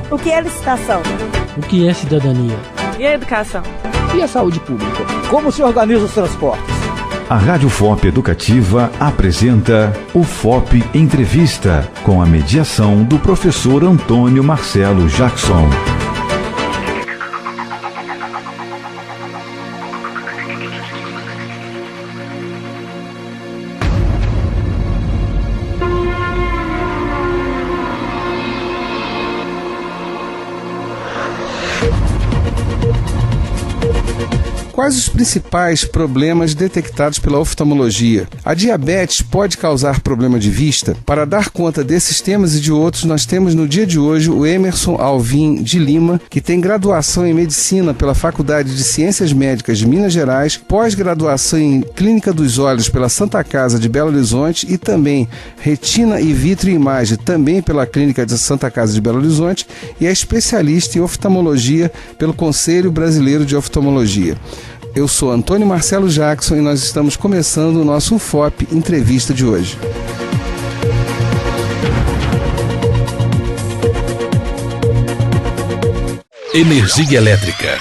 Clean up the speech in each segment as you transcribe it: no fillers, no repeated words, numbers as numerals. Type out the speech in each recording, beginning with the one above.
O que é licitação? O que é cidadania? E a educação? E a saúde pública? Como se organizam os transportes? A Rádio FOP Educativa apresenta o FOP Entrevista, com a mediação do professor Antônio Marcelo Jackson. Quais os principais problemas detectados pela oftalmologia? A diabetes pode causar problema de vista? Para dar conta desses temas e de outros, nós temos no dia de hoje o Emerson Alvim de Lima, que tem graduação em Medicina pela Faculdade de Ciências Médicas de Minas Gerais, pós-graduação em Clínica dos Olhos pela Santa Casa de Belo Horizonte e também Retina e Vitreoimagem, também pela Clínica de Santa Casa de Belo Horizonte, e é especialista em oftalmologia pelo Conselho Brasileiro de Oftalmologia. Eu sou Antônio Marcelo Jackson e nós estamos começando o nosso UFOP Entrevista de hoje. Energia elétrica.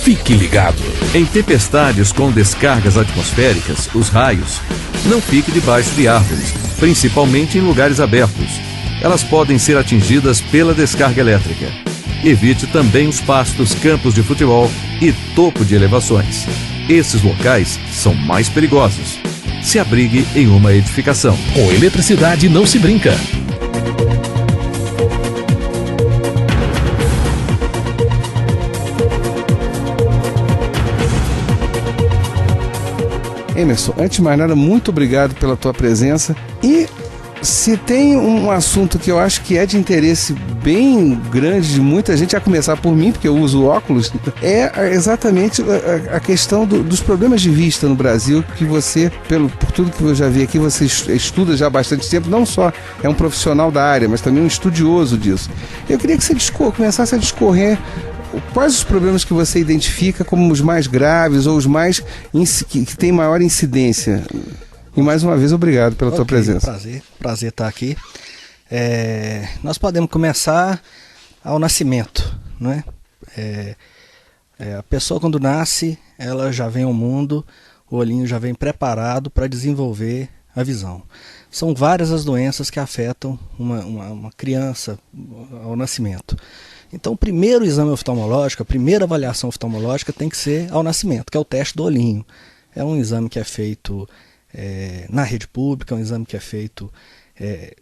Fique ligado. Em tempestades com descargas atmosféricas, os raios, não fique debaixo de árvores, principalmente em lugares abertos. Elas podem ser atingidas pela descarga elétrica. Evite também os pastos, campos de futebol e topo de elevações. Esses locais são mais perigosos. Se abrigue em uma edificação. Com eletricidade não se brinca. Emerson, antes de mais nada, muito obrigado pela tua presença. E se tem um assunto que eu acho que é de interesse bem grande de muita gente, a começar por mim, porque eu uso óculos, é exatamente a questão dos problemas de vista no Brasil, que você, por tudo que eu já vi aqui, você estuda já há bastante tempo, não só é um profissional da área, mas também um estudioso disso. Eu queria que você começasse a discorrer quais os problemas que você identifica como os mais graves ou os mais que têm maior incidência. E mais uma vez, obrigado pela tua presença. Prazer estar aqui. Nós podemos começar ao nascimento, não é? A pessoa quando nasce, ela já vem ao mundo, o olhinho já vem preparado para desenvolver a visão. São várias as doenças que afetam uma criança ao nascimento. Então o primeiro exame oftalmológico, a primeira avaliação oftalmológica tem que ser ao nascimento, que é o teste do olhinho. É um exame que é feito na rede pública, é um exame que é feito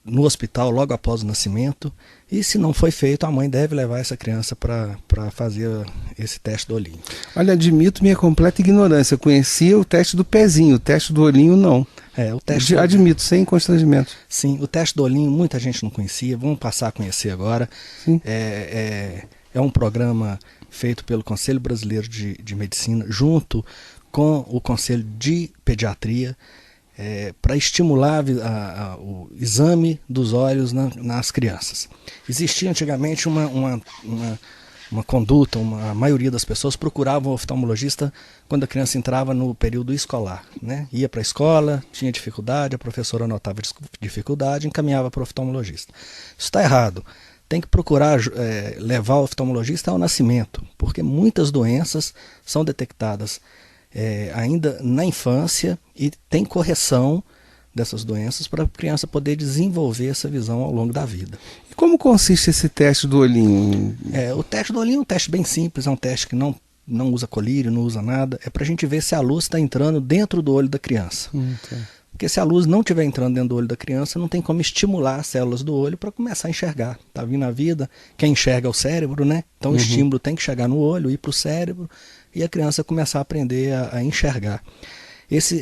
no hospital logo após o nascimento, e se não foi feito, a mãe deve levar essa criança para fazer esse teste do olhinho. Olha, admito minha completa ignorância, eu conhecia o teste do pezinho, o teste do olhinho não. O teste admito, sem constrangimento. Sim, o teste do olhinho muita gente não conhecia, vamos passar a conhecer agora. Sim. É um programa feito pelo Conselho Brasileiro de Medicina, junto com o Conselho de Pediatria, para estimular o exame dos olhos nas crianças. Existia antigamente uma conduta, a maioria das pessoas procuravam o oftalmologista quando a criança entrava no período escolar, né? Ia para a escola, tinha dificuldade, a professora notava dificuldade, encaminhava para o oftalmologista. Isso está errado. Tem que procurar levar o oftalmologista ao nascimento, porque muitas doenças são detectadas ainda na infância e tem correção dessas doenças para a criança poder desenvolver essa visão ao longo da vida. E como consiste esse teste do olhinho? O teste do olhinho é um teste bem simples, é um teste que não usa colírio, não usa nada, é para a gente ver se a luz está entrando dentro do olho da criança. Tá. Porque se a luz não estiver entrando dentro do olho da criança, não tem como estimular as células do olho para começar a enxergar. Está vindo a vida, quem enxerga é o cérebro, né? Então o estímulo tem que chegar no olho, ir para o cérebro, e a criança começar a aprender a enxergar.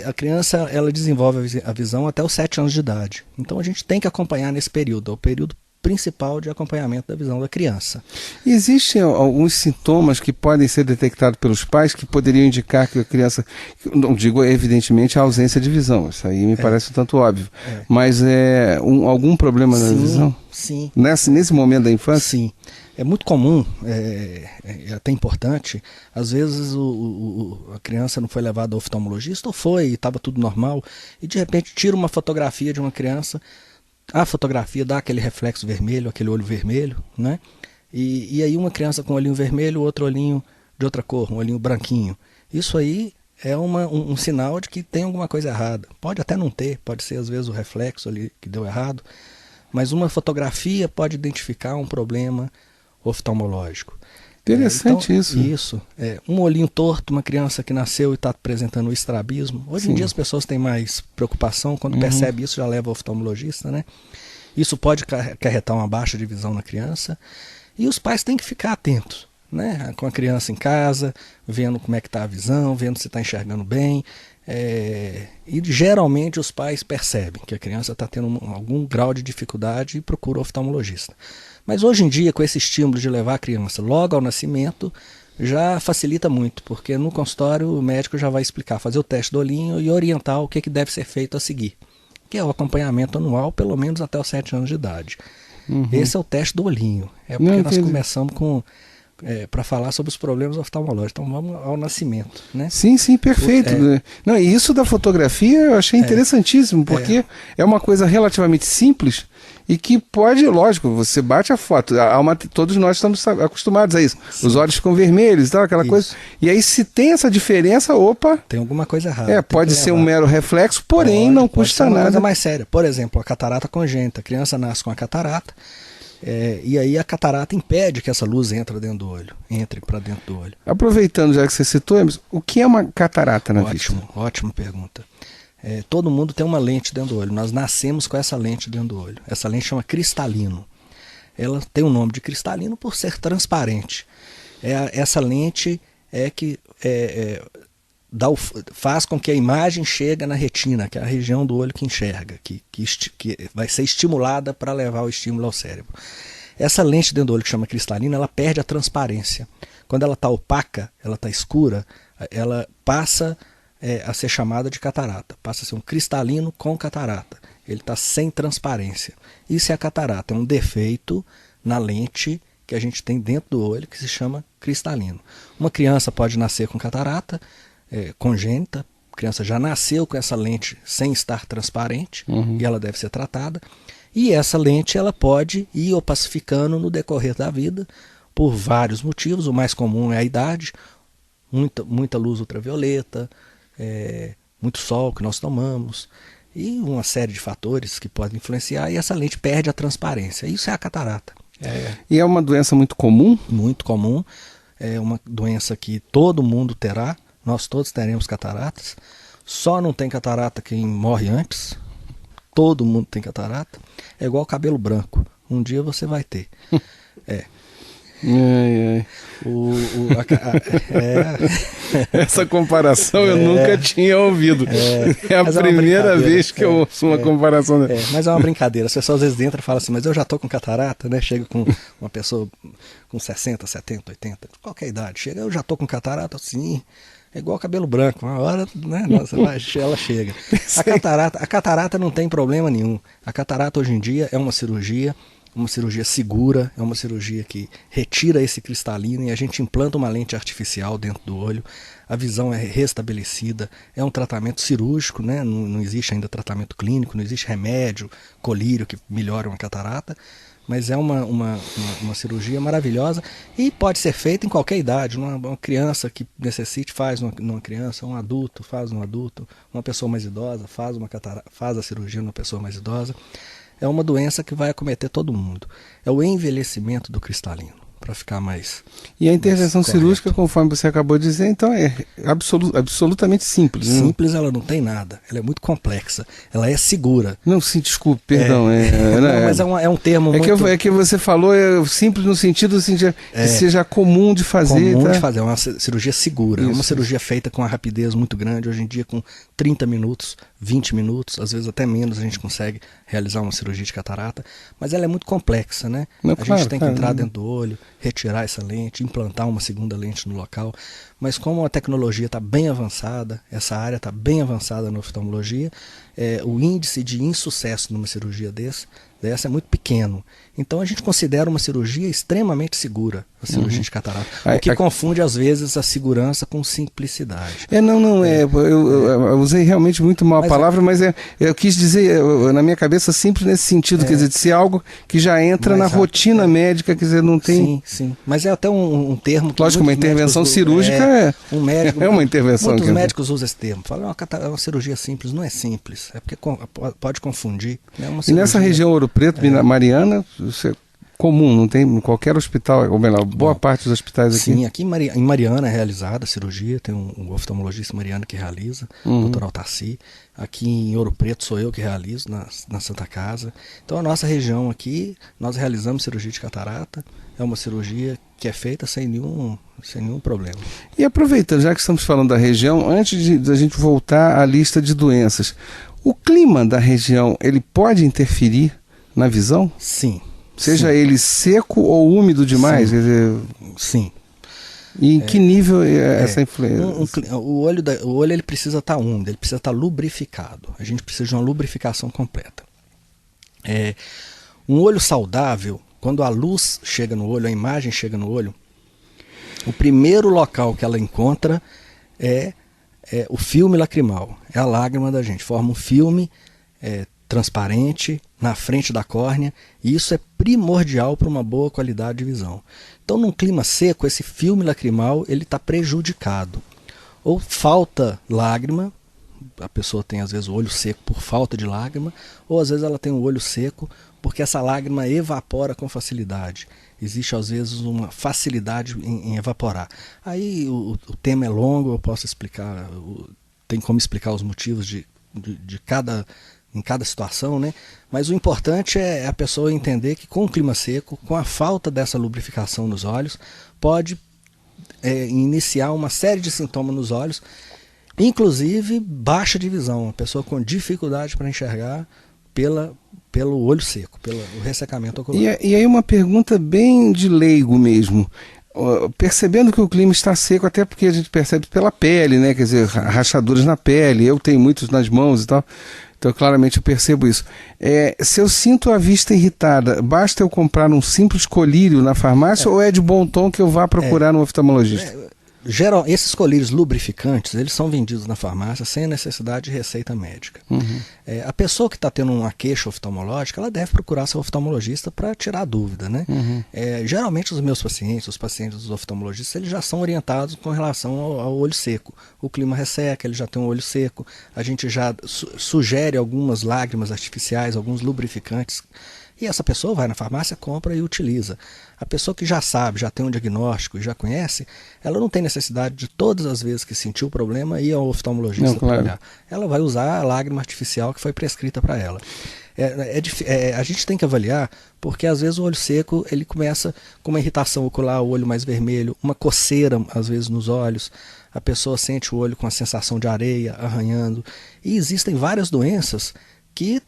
A criança ela desenvolve a visão até os 7 anos de idade. Então a gente tem que acompanhar nesse período, é o período principal de acompanhamento da visão da criança. Existem alguns sintomas que podem ser detectados pelos pais que poderiam indicar que a criança, não digo evidentemente a ausência de visão, isso aí me parece um tanto óbvio, mas algum problema na visão? Sim. Nesse momento da infância? Sim. É muito comum, é até importante, às vezes a criança não foi levada ao oftalmologista, ou foi, e estava tudo normal, e de repente tira uma fotografia de uma criança, a fotografia dá aquele reflexo vermelho, aquele olho vermelho, né? E aí uma criança com olhinho vermelho, outro olhinho de outra cor, um olhinho branquinho. Isso aí é um sinal de que tem alguma coisa errada. Pode até não ter, pode ser às vezes o reflexo ali que deu errado, mas uma fotografia pode identificar um problema oftalmológico. Interessante isso. Isso. Um olhinho torto, uma criança que nasceu e está apresentando o estrabismo. Hoje em dia as pessoas têm mais preocupação, quando percebe isso já leva ao oftalmologista, né? Isso pode acarretar uma baixa de visão na criança. E os pais têm que ficar atentos, né? Com a criança em casa, vendo como é que está a visão, vendo se está enxergando bem. E geralmente os pais percebem que a criança está tendo algum grau de dificuldade e procura o oftalmologista. Mas hoje em dia, com esse estímulo de levar a criança logo ao nascimento, já facilita muito, porque no consultório o médico já vai explicar, fazer o teste do olhinho e orientar o que deve ser feito a seguir, que é o acompanhamento anual, pelo menos até os 7 anos de idade. Esse é o teste do olhinho. Porque nós começamos para falar sobre os problemas oftalmológicos. Então vamos ao nascimento, né? Sim, perfeito. Não, e isso da fotografia eu achei interessantíssimo, porque é uma coisa relativamente simples e que pode, lógico, você bate a foto. Todos nós estamos acostumados a isso. Sim. Os olhos ficam vermelhos e tal, aquela coisa. E aí, se tem essa diferença, tem alguma coisa errada. Pode ser um mero reflexo, porém não custa nada. Uma coisa mais séria. Por exemplo, a catarata congênita. A criança nasce com a catarata. E aí a catarata impede que essa luz entre para dentro do olho. Aproveitando já que você citou, Emerson, o que é uma catarata na vista? Ótima pergunta. Todo mundo tem uma lente dentro do olho. Nós nascemos com essa lente dentro do olho. Essa lente chama cristalino. Ela tem o nome de cristalino por ser transparente. Essa lente que faz com que a imagem chegue na retina, que é a região do olho que enxerga, que vai ser estimulada para levar o estímulo ao cérebro. Essa lente dentro do olho que chama cristalina, ela perde a transparência. Quando ela está opaca, ela está escura, ela passa a ser chamada de catarata. Passa a ser um cristalino com catarata. Ele está sem transparência. Isso é a catarata, é um defeito na lente que a gente tem dentro do olho que se chama cristalino. Uma criança pode nascer com catarata congênita, a criança já nasceu com essa lente sem estar transparente e ela deve ser tratada. E essa lente ela pode ir opacificando no decorrer da vida por vários motivos. O mais comum é a idade, muita luz ultravioleta, muito sol que nós tomamos e uma série de fatores que podem influenciar, e essa lente perde a transparência. Isso é a catarata. E é uma doença muito comum? Muito comum. É uma doença que todo mundo terá. Nós todos teremos cataratas. Só não tem catarata quem morre antes. Todo mundo tem catarata. É igual cabelo branco. Um dia você vai ter. Essa comparação eu nunca tinha ouvido. É a primeira vez que eu ouço uma comparação. Mas é uma brincadeira. As pessoas às vezes entram e falam assim, mas eu já estou com catarata, né? Chega com uma pessoa com 60, 70, 80, qualquer idade. Chega, eu já estou com catarata, sim. É igual cabelo branco, uma hora, né, ela chega. A catarata não tem problema nenhum. A catarata hoje em dia é uma cirurgia segura, é uma cirurgia que retira esse cristalino e a gente implanta uma lente artificial dentro do olho. A visão é restabelecida, é um tratamento cirúrgico, né? Não existe ainda tratamento clínico, não existe remédio, colírio que melhora uma catarata. Mas é uma cirurgia maravilhosa e pode ser feita em qualquer idade. Uma criança que necessite faz numa criança, um adulto faz num adulto, uma pessoa mais idosa faz a cirurgia numa pessoa mais idosa. É uma doença que vai acometer todo mundo. É o envelhecimento do cristalino, para ficar mais... E a intervenção cirúrgica, conforme você acabou de dizer, então é absolutamente simples. Simples, ela não tem nada. Ela é muito complexa. Ela é segura. Não, sim, desculpe, perdão. Mas é um termo muito... É que você falou simples no sentido assim, de seja comum de fazer. Comum de fazer. É uma cirurgia segura. Isso. É uma cirurgia feita com uma rapidez muito grande. Hoje em dia, com 30 minutos, 20 minutos, às vezes até menos, a gente consegue realizar uma cirurgia de catarata. Mas ela é muito complexa, né? A gente tem que entrar dentro do olho, retirar essa lente, implantar uma segunda lente no local. Mas como a tecnologia está bem avançada, essa área está bem avançada na oftalmologia, o índice de insucesso numa cirurgia desse dessa é muito pequeno. Então a gente considera uma cirurgia extremamente segura, a cirurgia de catarata. O que confunde às vezes a segurança com simplicidade. Eu usei realmente muito mal a palavra, mas eu quis dizer, na minha cabeça, simples nesse sentido, quer dizer, de ser algo que já entra na rotina médica, quer dizer, não tem... Sim. Mas é até um termo... Que lógico, uma intervenção cirúrgica um médico, é uma intervenção. Muitos médicos usam esse termo. Falam, é uma cirurgia simples. Não é simples, é porque pode confundir. E nessa região Ouro Preto, Mariana, isso é comum, não tem em qualquer hospital, ou melhor, boa parte dos hospitais aqui. Sim, aqui em Mariana é realizada a cirurgia, tem um oftalmologista mariano que realiza, o Dr. Altaci. Aqui em Ouro Preto sou eu que realizo, na Santa Casa. Então a nossa região aqui, nós realizamos cirurgia de catarata, é uma cirurgia que é feita sem nenhum problema. E aproveitando, já que estamos falando da região, antes da gente voltar à lista de doenças, o clima da região, ele pode interferir na visão? Sim. Seja ele seco ou úmido demais? Sim. Quer dizer, sim. E em que nível é essa influência? O olho ele precisa estar úmido, ele precisa estar lubrificado. A gente precisa de uma lubrificação completa. Um olho saudável, quando a luz chega no olho, a imagem chega no olho, o primeiro local que ela encontra é o filme lacrimal, é a lágrima da gente. Forma um filme transparente na frente da córnea, e isso é primordial para uma boa qualidade de visão. Então, num clima seco, esse filme lacrimal ele está prejudicado. Ou falta lágrima, a pessoa tem às vezes o olho seco por falta de lágrima, ou às vezes ela tem o olho seco porque essa lágrima evapora com facilidade. Existe às vezes uma facilidade em evaporar. Aí o tema é longo, eu posso explicar, tem como explicar os motivos de em cada situação, né? Mas o importante é a pessoa entender que com o clima seco, com a falta dessa lubrificação nos olhos, pode iniciar uma série de sintomas nos olhos, inclusive baixa de visão, a pessoa com dificuldade para enxergar pelo olho seco, pelo ressecamento ocular. E aí uma pergunta bem de leigo mesmo. Percebendo que o clima está seco, até porque a gente percebe pela pele, né? Quer dizer, rachaduras na pele, eu tenho muitos nas mãos e tal. Então, claramente, eu percebo isso. Se eu sinto a vista irritada, basta eu comprar um simples colírio na farmácia ou é de bom tom que eu vá procurar no oftalmologista? Esses colírios lubrificantes, eles são vendidos na farmácia sem necessidade de receita médica. A pessoa que está tendo uma queixa oftalmológica, ela deve procurar seu oftalmologista para tirar a dúvida, né? Geralmente os meus pacientes, os pacientes dos oftalmologistas, eles já são orientados com relação ao olho seco. O clima resseca, ele já tem um olho seco. A gente já sugere algumas lágrimas artificiais, alguns lubrificantes. E essa pessoa vai na farmácia, compra e utiliza. A pessoa que já sabe, já tem um diagnóstico e já conhece, ela não tem necessidade de todas as vezes que sentiu o problema ir ao oftalmologista para olhar. Ela vai usar a lágrima artificial que foi prescrita para ela. A gente tem que avaliar, porque às vezes o olho seco ele começa com uma irritação ocular, o olho mais vermelho, uma coceira às vezes nos olhos, a pessoa sente o olho com a sensação de areia arranhando. E existem várias doenças que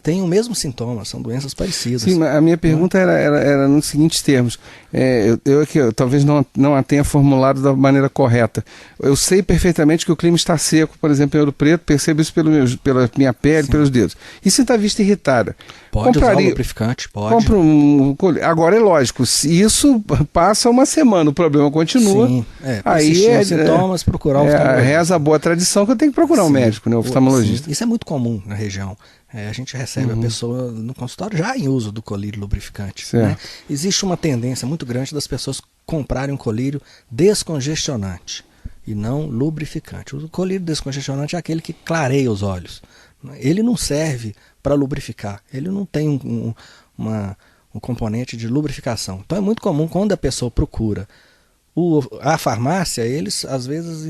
têm o mesmo sintoma, são doenças parecidas. Sim, a minha pergunta era nos seguintes termos. Eu talvez não a tenha formulado da maneira correta. Eu sei perfeitamente que o clima está seco, por exemplo, em Ouro Preto, percebo isso pela minha pele, pelos dedos. E se está a vista irritada? Pode usar o lubrificante, pode. Compro agora é lógico, se isso passa uma semana, o problema continua. Sim, aí sintomas, procurar o oftalmologista. Reza a boa tradição que eu tenho que procurar um médico, né, o oftalmologista. Sim. Isso é muito comum na região. A gente recebe a pessoa no consultório já em uso do colírio lubrificante. Né? Existe uma tendência muito grande das pessoas comprarem um colírio descongestionante e não lubrificante. O colírio descongestionante é aquele que clareia os olhos. Ele não serve para lubrificar, ele não tem um componente de lubrificação. Então é muito comum quando a pessoa procura a farmácia, eles às vezes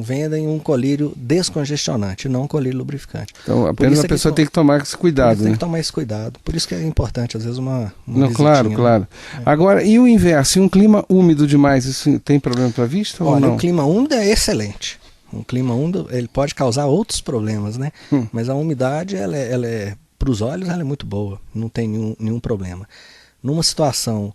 vendem um colírio descongestionante, não um colírio lubrificante. Então apenas a pessoa tem que tomar esse cuidado. Tem que tomar esse cuidado. Por isso que é importante, às vezes, uma claro. Agora, e o inverso? E um clima úmido demais, isso tem problema para a vista ou não? O clima úmido é excelente. Um clima úmido ele pode causar outros problemas, né? Mas a umidade, para os olhos, ela é muito boa, não tem nenhum problema. Numa situação,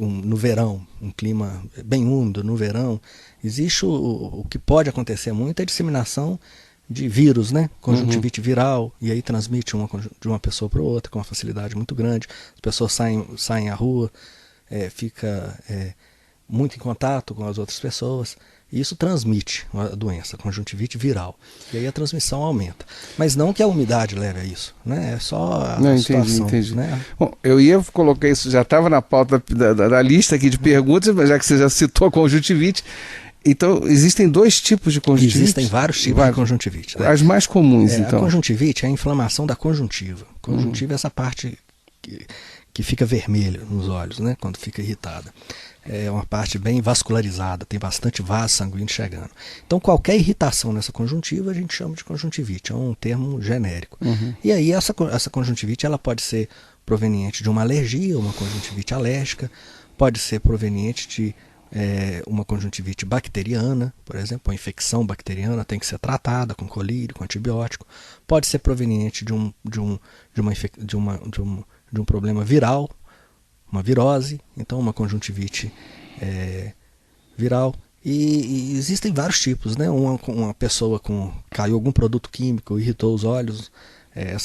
no verão, um clima bem úmido no verão, existe o que pode acontecer muito, é a disseminação de vírus, né? Conjuntivite viral, e aí transmite de uma pessoa para outra com uma facilidade muito grande. As pessoas saem à rua, fica muito em contato com as outras pessoas, e isso transmite a doença, conjuntivite viral. E aí a transmissão aumenta. Mas não que a umidade leve a isso, né? É só a situação. Entendi. Né? Bom, eu ia colocar isso, já estava na pauta da lista aqui de perguntas, mas já que você já citou a conjuntivite, então existem dois tipos de conjuntivite? Existem vários tipos de conjuntivite. Né? As mais comuns, então. A conjuntivite é a inflamação da conjuntiva. Conjuntiva é essa parte que fica vermelha nos olhos, né? Quando fica irritada. É uma parte bem vascularizada, tem bastante vaso sanguíneo chegando. Então qualquer irritação nessa conjuntiva a gente chama de conjuntivite, é um termo genérico. E aí essa conjuntivite ela pode ser proveniente de uma alergia, uma conjuntivite alérgica, pode ser proveniente de uma conjuntivite bacteriana, por exemplo, uma infecção bacteriana tem que ser tratada com colírio, com antibiótico, pode ser proveniente de um problema viral, uma virose, então uma conjuntivite viral. E existem vários tipos, né? Uma pessoa caiu algum produto químico, irritou os olhos,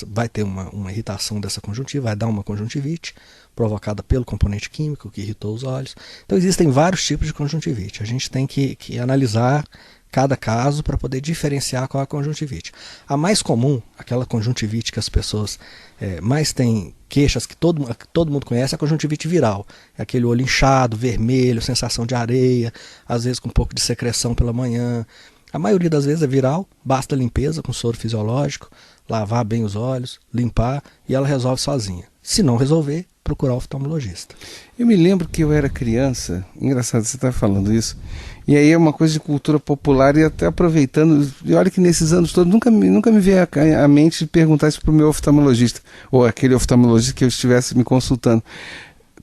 vai ter uma irritação dessa conjuntiva, vai dar uma conjuntivite provocada pelo componente químico que irritou os olhos. Então existem vários tipos de conjuntivite. A gente tem que analisar cada caso para poder diferenciar qual é a conjuntivite. A mais comum, aquela conjuntivite que as pessoas mais têm queixas, que todo mundo conhece, é a conjuntivite viral. É aquele olho inchado, vermelho, sensação de areia, às vezes com um pouco de secreção pela manhã. A maioria das vezes é viral, basta limpeza com soro fisiológico, lavar bem os olhos, limpar e ela resolve sozinha. Se não resolver, procurar o oftalmologista. Eu me lembro que eu era criança, engraçado você estar falando isso, e aí é uma coisa de cultura popular, e até aproveitando, e olha que nesses anos todos nunca me veio à mente perguntar isso para o meu oftalmologista, ou aquele oftalmologista que eu estivesse me consultando.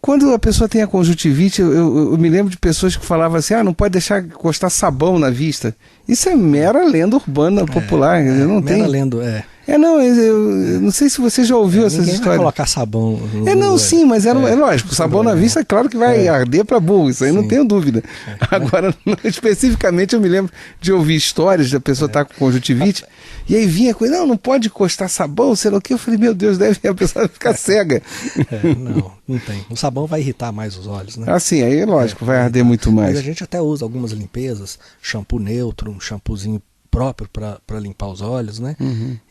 Quando a pessoa tem a conjuntivite, eu me lembro de pessoas que falavam assim, não pode deixar encostar sabão na vista. Isso é mera lenda urbana popular, não tem... Mera lenda, eu não sei se você já ouviu essas histórias. Vai colocar sabão. Sim, mas é lógico, o sabão na vista é claro que vai arder para burro, isso aí não tenho dúvida. Agora, especificamente, eu me lembro de ouvir histórias da pessoa estar com conjuntivite, e aí vinha coisa, não pode encostar sabão, sei lá o que, eu falei, meu Deus, a pessoa ficar cega. Não tem. O sabão vai irritar mais os olhos, né? Assim, aí lógico, vai arder muito mais. Mas a gente até usa algumas limpezas, shampoo neutro, um shampoozinho próprio para limpar os olhos, né?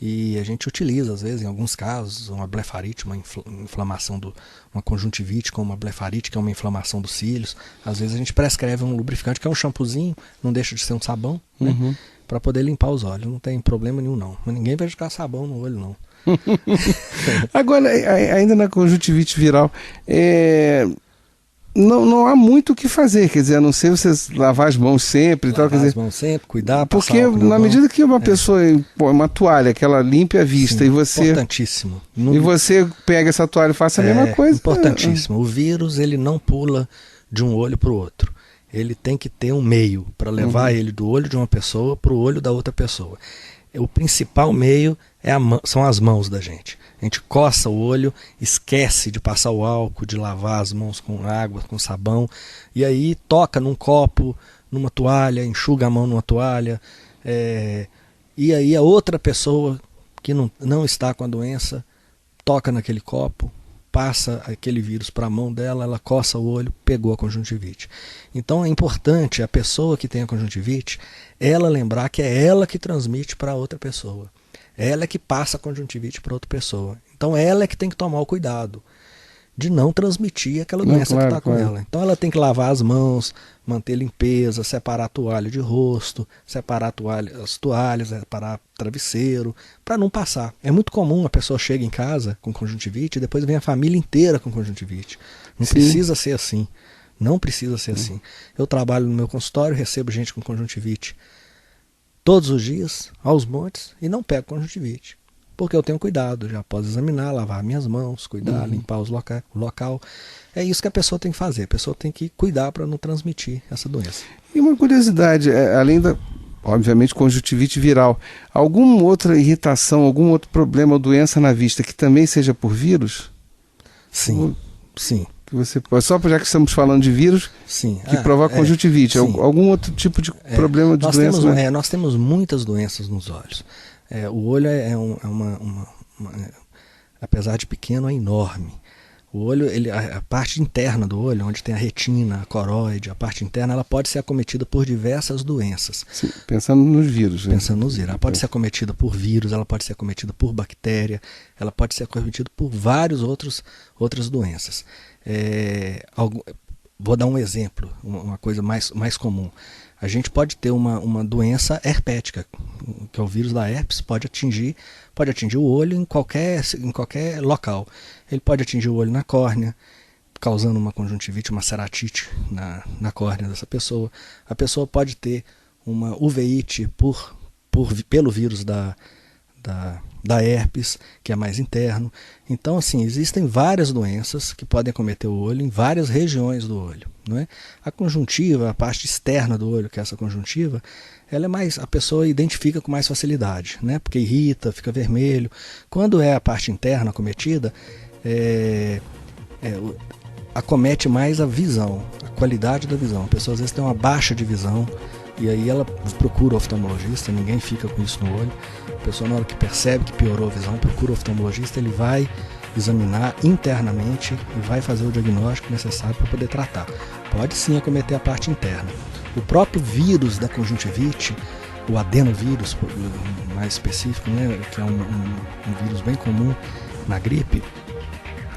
E a gente utiliza, às vezes, em alguns casos, uma blefarite, uma inflamação uma conjuntivite com uma blefarite, que é uma inflamação dos cílios. Às vezes a gente prescreve um lubrificante, que é um shampoozinho, não deixa de ser um sabão, né? Para poder limpar os olhos. Não tem problema nenhum, não. Mas ninguém vai jogar sabão no olho, não. Agora, ainda na conjuntivite viral, não há muito o que fazer, quer dizer, a não ser você lavar as mãos sempre e tal, quer dizer, as mãos sempre, cuidar, porque na medida que uma pessoa põe uma toalha que ela limpe a vista, sim, e você importantíssimo. E você pega essa toalha e faz a mesma coisa. Importantíssimo. O vírus, ele não pula de um olho para o outro. Ele tem que ter um meio para levar ele do olho de uma pessoa para o olho da outra pessoa. O principal meio são as mãos da gente. A gente coça o olho, esquece de passar o álcool, de lavar as mãos com água, com sabão, e aí toca num copo, numa toalha, enxuga a mão numa toalha, e aí a outra pessoa que não está com a doença toca naquele copo, passa aquele vírus para a mão dela, ela coça o olho, pegou a conjuntivite. Então é importante a pessoa que tem a conjuntivite, ela lembrar que é ela que transmite para outra pessoa. Ela é que passa a conjuntivite para outra pessoa. Então ela é que tem que tomar o cuidado de não transmitir aquela doença que está com ela. Então ela tem que lavar as mãos, manter limpeza, separar a toalha de rosto, separar as toalhas, separar travesseiro, para não passar. É muito comum a pessoa chega em casa com conjuntivite e depois vem a família inteira com conjuntivite. Não precisa ser assim. Não precisa ser assim. Eu trabalho no meu consultório, recebo gente com conjuntivite todos os dias, aos montes, e não pego conjuntivite. Porque eu tenho cuidado, já posso examinar, lavar minhas mãos, cuidar, limpar o local. É isso que a pessoa tem que fazer. A pessoa tem que cuidar para não transmitir essa doença. E uma curiosidade, além da, obviamente, conjuntivite viral, alguma outra irritação, algum outro problema ou doença na vista que também seja por vírus? Sim, sim. que você pode... Só já que estamos falando de vírus, sim, que provoca conjuntivite. Algum outro tipo de problema de doença? Nós temos muitas doenças nos olhos. O olho apesar de pequeno, é enorme. O olho, a parte interna do olho, onde tem a retina, a coroide, a parte interna, ela pode ser acometida por diversas doenças. Sim, pensando nos vírus. Pensando nos vírus. Ela pode ser acometida por vírus, ela pode ser acometida por bactéria, ela pode ser acometida por várias outras doenças. Vou dar um exemplo, uma coisa mais comum. A gente pode ter uma doença herpética, que é o vírus da herpes, pode atingir o olho em qualquer local. Ele pode atingir o olho na córnea, causando uma conjuntivite, uma ceratite na córnea dessa pessoa. A pessoa pode ter uma uveíte pelo vírus da herpes, que é mais interno. Então, assim, existem várias doenças que podem acometer o olho em várias regiões do olho. Não é? A conjuntiva, a parte externa do olho, que é essa conjuntiva, ela a pessoa identifica com mais facilidade, né? Porque irrita, fica vermelho. Quando é a parte interna acometida, acomete mais a visão, a qualidade da visão. A pessoa às vezes tem uma baixa de visão, e aí ela procura o oftalmologista, ninguém fica com isso no olho. A pessoa, na hora que percebe que piorou a visão, procura o oftalmologista, ele vai examinar internamente e vai fazer o diagnóstico necessário para poder tratar. Pode sim acometer a parte interna. O próprio vírus da conjuntivite, o adenovírus mais específico, né, que é um vírus bem comum na gripe,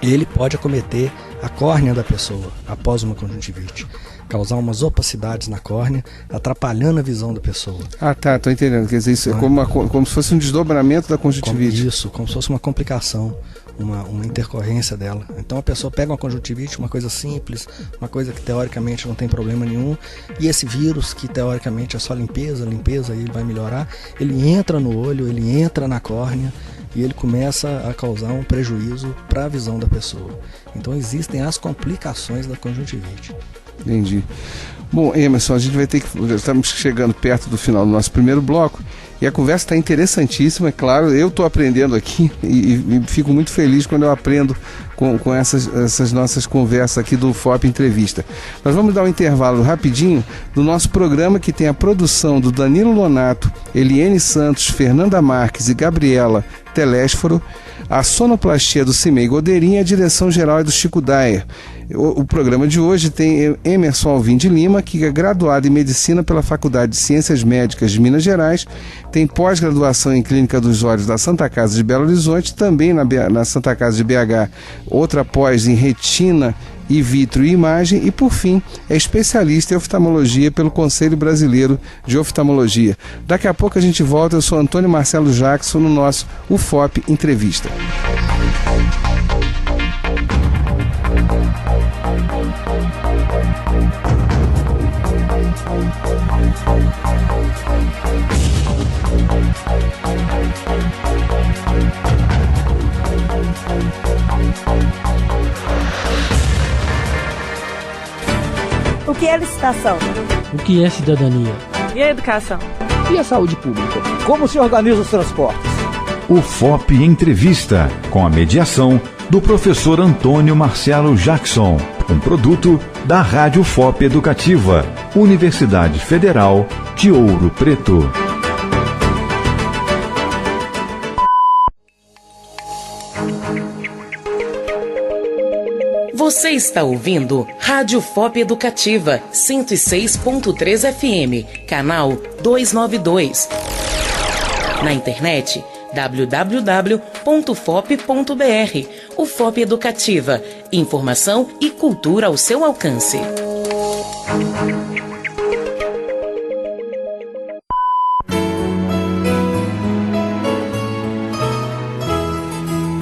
ele pode acometer a córnea da pessoa após uma conjuntivite, causar umas opacidades na córnea, atrapalhando a visão da pessoa. Ah, tá, tô entendendo. Quer dizer, isso é como se fosse um desdobramento da conjuntivite. Como se fosse uma complicação, uma intercorrência dela. Então a pessoa pega uma conjuntivite, uma coisa simples, uma coisa que teoricamente não tem problema nenhum, e esse vírus, que teoricamente é só limpeza, e ele vai melhorar, ele entra no olho, ele entra na córnea, e ele começa a causar um prejuízo para a visão da pessoa. Então existem as complicações da conjuntivite. Entendi. Bom, Emerson, a gente vai ter que... Estamos chegando perto do final do nosso primeiro bloco e a conversa está interessantíssima, é claro. Eu estou aprendendo aqui e fico muito feliz quando eu aprendo com essas nossas conversas aqui do FOP Entrevista. Nós vamos dar um intervalo rapidinho do nosso programa, que tem a produção do Danilo Lonato, Eliene Santos, Fernanda Marques e Gabriela Telésforo, a sonoplastia do Cimei Godeirinha e a direção geral é do Chico Dyer. O programa de hoje tem Emerson Alvim de Lima, que é graduado em Medicina pela Faculdade de Ciências Médicas de Minas Gerais, tem pós-graduação em Clínica dos Olhos da Santa Casa de Belo Horizonte, também na Santa Casa de BH, outra pós em Retina e Vitro e Imagem, e por fim é especialista em oftalmologia pelo Conselho Brasileiro de Oftalmologia. Daqui a pouco a gente volta. Eu sou Antônio Marcelo Jackson no nosso UFOP Entrevista. O que é licitação? O que é cidadania? E a educação? E a saúde pública? Como se organiza os transportes? O FOP Entrevista, com a mediação do professor Antônio Marcelo Jackson, um produto da Rádio FOP Educativa, Universidade Federal de Ouro Preto. Você está ouvindo Rádio FOP Educativa 106.3 FM, canal 292. Na internet, www.fop.br. O FOP Educativa, informação e cultura ao seu alcance.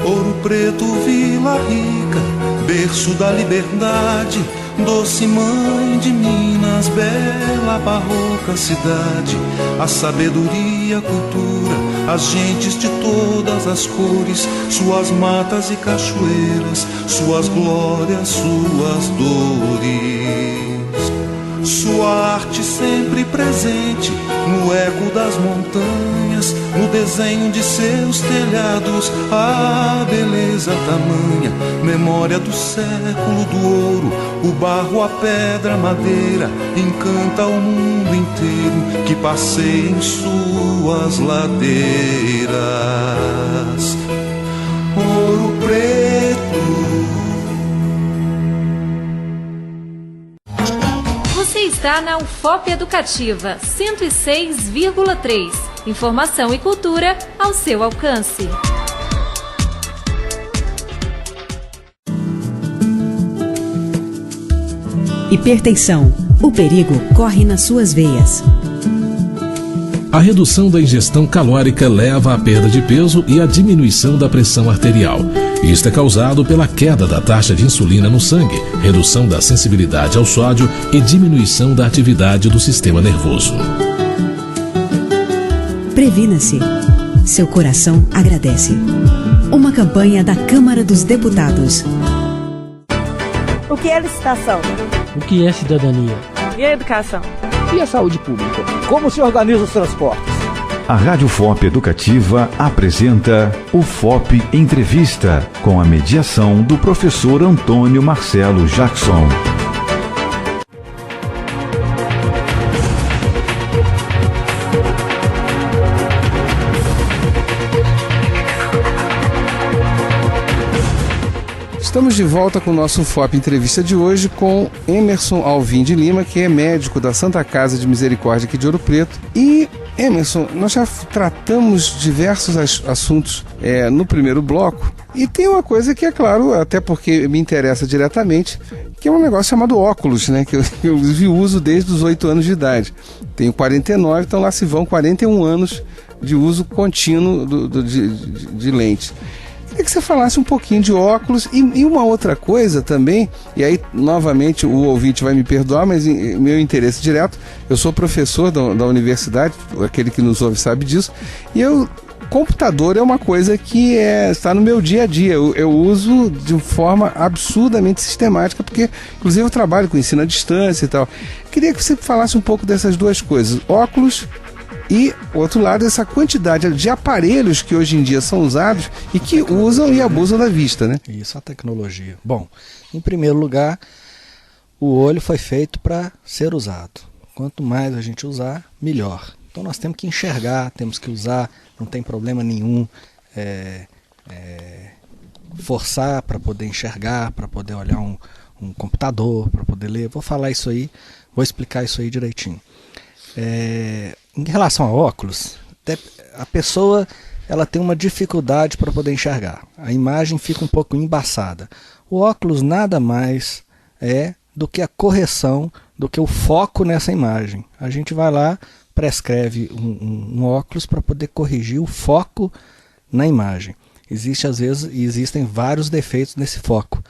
Ouro Preto, Vila Rica, berço da liberdade, doce mãe de Minas, bela barroca cidade. A sabedoria, a cultura, as gentes de todas as cores, suas matas e cachoeiras, suas glórias, suas dores. Sua arte sempre presente no eco das montanhas, no desenho de seus telhados, a beleza tamanha, memória do século do ouro, o barro, a pedra, a madeira, encanta o mundo inteiro que passeia em suas ladeiras. Ouro Preto. Você está na UFOP Educativa 106,3. Informação e cultura ao seu alcance. Hipertensão. O perigo corre nas suas veias. A redução da ingestão calórica leva à perda de peso e à diminuição da pressão arterial. Isto é causado pela queda da taxa de insulina no sangue, redução da sensibilidade ao sódio e diminuição da atividade do sistema nervoso. Previna-se. Seu coração agradece. Uma campanha da Câmara dos Deputados. O que é licitação? O que é cidadania? E a educação? E a saúde pública? Como se organiza os transportes? A Rádio FOP Educativa apresenta o FOP Entrevista, com a mediação do professor Antônio Marcelo Jackson. Estamos de volta com o nosso FOP Entrevista de hoje com Emerson Alvim de Lima, que é médico da Santa Casa de Misericórdia aqui de Ouro Preto. E, Emerson, nós já tratamos diversos assuntos no primeiro bloco. E tem uma coisa que é claro, até porque me interessa diretamente, que é um negócio chamado óculos, né? Que eu uso desde os 8 anos de idade. Tenho 49, então lá se vão 41 anos de uso contínuo de lentes. Queria que você falasse um pouquinho de óculos e uma outra coisa também, e aí novamente o ouvinte vai me perdoar, mas meu interesse direto, eu sou professor da universidade, aquele que nos ouve sabe disso, e computador é uma coisa que está no meu dia a dia, eu uso de forma absurdamente sistemática, porque inclusive eu trabalho com ensino à distância e tal. Queria que você falasse um pouco dessas duas coisas, óculos e, outro lado, essa quantidade de aparelhos que hoje em dia são usados e que usam e abusam da vista, né? Isso, a tecnologia. Bom, em primeiro lugar, o olho foi feito para ser usado. Quanto mais a gente usar, melhor. Então nós temos que enxergar, temos que usar, não tem problema nenhum forçar para poder enxergar, para poder olhar um computador, para poder ler. Vou falar isso aí, vou explicar isso aí direitinho. Em relação a óculos, a pessoa ela tem uma dificuldade para poder enxergar. A imagem fica um pouco embaçada. O óculos nada mais é do que a correção, do que o foco nessa imagem. A gente vai lá, prescreve um óculos para poder corrigir o foco na imagem. Existem vários defeitos nesse foco,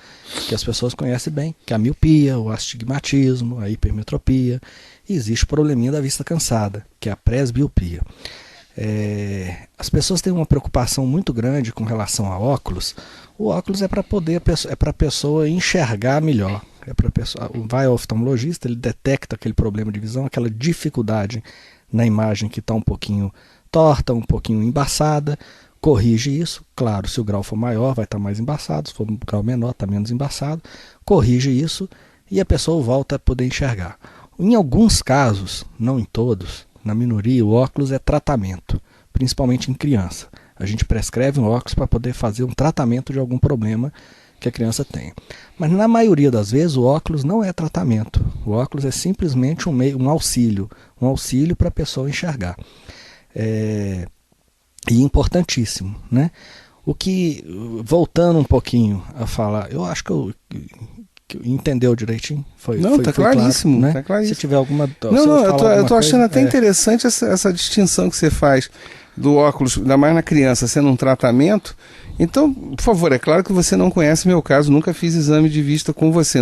que as pessoas conhecem bem, que é a miopia, o astigmatismo, a hipermetropia. E existe o probleminha da vista cansada, que é a presbiopia. As pessoas têm uma preocupação muito grande com relação a óculos. O óculos é para a pessoa enxergar melhor. Vai ao oftalmologista, ele detecta aquele problema de visão, aquela dificuldade na imagem que está um pouquinho torta, um pouquinho embaçada, corrige isso. Claro, se o grau for maior vai estar mais embaçado, se for um grau menor está menos embaçado, corrige isso e a pessoa volta a poder enxergar. Em alguns casos, não em todos, na minoria, o óculos é tratamento, principalmente em criança. A gente prescreve um óculos para poder fazer um tratamento de algum problema que a criança tem. Mas na maioria das vezes o óculos não é tratamento. O óculos é simplesmente um auxílio para a pessoa enxergar. E importantíssimo, né? Voltando um pouquinho a falar, eu acho que entendeu direitinho? Tá claríssimo, claro, né? Tá claríssimo. Se tiver alguma... eu tô achando até interessante essa distinção que você faz do óculos, ainda mais na criança, sendo um tratamento. Então, por favor, é claro que você não conhece meu caso, nunca fiz exame de vista com você,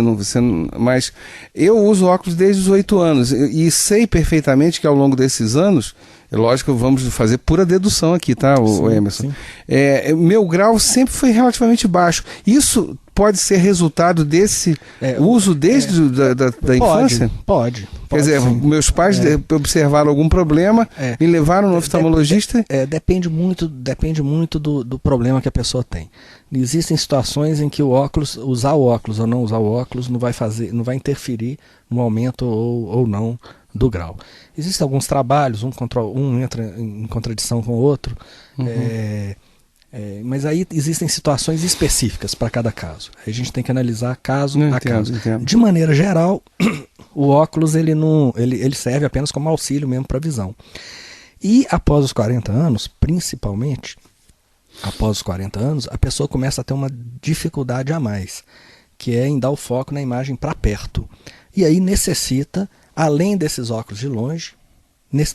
mas eu uso óculos desde os 8 anos e sei perfeitamente que ao longo desses anos, é lógico que vamos fazer pura dedução aqui, tá, o Emerson? Sim. Meu grau sempre foi relativamente baixo. Isso pode ser resultado desse uso desde da infância? Pode. Quer dizer, meus pais observaram algum problema e levaram no oftalmologista? Depende muito do problema que a pessoa tem. Existem situações em que usar o óculos ou não usar o óculos não vai interferir no aumento ou não do grau. Existem alguns trabalhos, um entra em contradição com o outro, mas aí existem situações específicas para cada caso. Aí a gente tem que analisar caso a caso. Entendo. De maneira geral, o óculos ele serve apenas como auxílio mesmo para a visão. E após os 40 anos, principalmente, após os 40 anos, a pessoa começa a ter uma dificuldade a mais, que é em dar o foco na imagem para perto. E aí necessita, além desses óculos de longe,